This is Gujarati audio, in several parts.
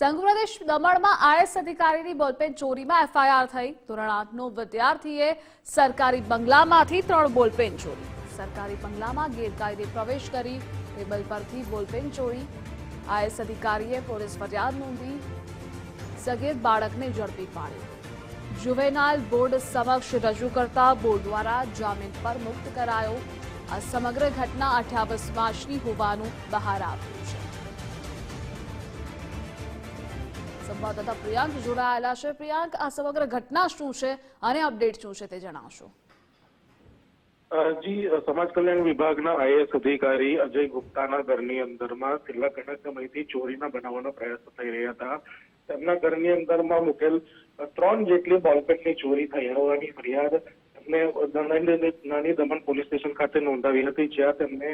સંઘ પ્રદેશ દમણમાં આઈએસ અધિકારીની બોલપેન ચોરીમાં એફઆઈઆર થઈ। ધોરણ 8નો વિદ્યાર્થીએ સરકારી બંગલામાંથી 3 બોલપેન ચોરી। સરકારી બંગલામાં ગેરકાયદે પ્રવેશ કરી ટેબલ પરથી બોલપેન ચોરી। આઈએસ અધિકારીએ પોલીસ ફરિયાદ નોંધી સગીર બાળકને ઝડપી પાડ્યો। જુવેનાઇલ બોર્ડ સમક્ષ રજૂ કરતા બોર્ડ દ્વારા જામીન પર મુક્ત કરાયો। આ સમગ્ર ઘટના 28 માર્ચની હોવાનું બહાર આવ્યું છે। સંવાદદાતા પ્રિયાંક જોડાયેલા છે। પ્રિયાંક, આ સમગ્ર ઘટના શું છે અને અપડેટ શું છે તે જણાવશો। જી, સમાજ કલ્યાણ વિભાગના આઈએએસ અધિકારી અજય ગુપ્તાના ઘરની અંદરમાં છેલ્લા ઘણા સમયથી ચોરીના બનાવવાનો પ્રયાસ થઈ રહ્યા હતા। તેમના ઘરની અંદરમાં મૂકેલ 3 જેટલી બોલપેનની ચોરી થઈ હોવાની ફરિયાદ તેમને નાની દમણ પોલીસ સ્ટેશન ખાતે નોંધાવી હતી, જ્યાં તેમને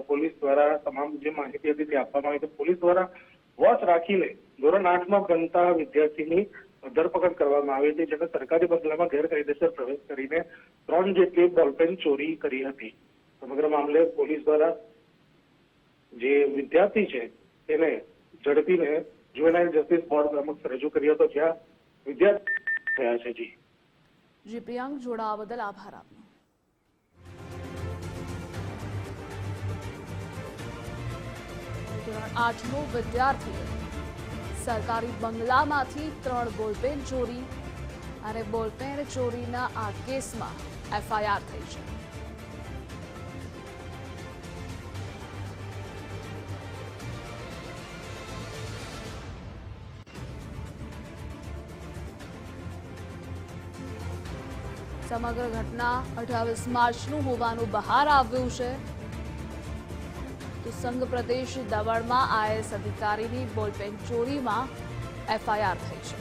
પોલીસ દ્વારા તમામ જે માહિતી હતી તે આપવામાં આવી હતી। પોલીસ દ્વારા વોચ રાખીને ધોરણ 8માં ભણતા વિદ્યાર્થીની ધરપકડ કરવામાં આવી હતી, જેને સરકારી બંગલામાં ગેરકાયદેસર પ્રવેશ કરીને 3 જેટલી બોલપેન ચોરી કરી હતી। સમગ્ર મામલે પોલીસ દ્વારા જે વિદ્યાર્થી છે તેને ઝડપીને જુવેનાઇલ જસ્ટિસ બોર્ડ સમક્ષ રજૂ કર્યો હતો, જ્યાં વિદ્યાર્થી થયા છે। જી પ્રિયાંક, જોડાવા બદલ આભાર આપનો। ધોરણ 8નો વિદ્યાર્થીએ સરકારી બંગલામાંથી 3 બોલપેન ચોરી અને બોલપેન ચોરીના આ કેસમાં એફઆઈઆર થઈ છે। સમગ્ર ઘટના 28 માર્ચનું હોવાનું બહાર આવ્યું છે। તો સંઘ પ્રદેશ દમણમાં આઈએએસ અધિકારીની બોલપેન ચોરીમાં એફઆઈઆર થઈ છે।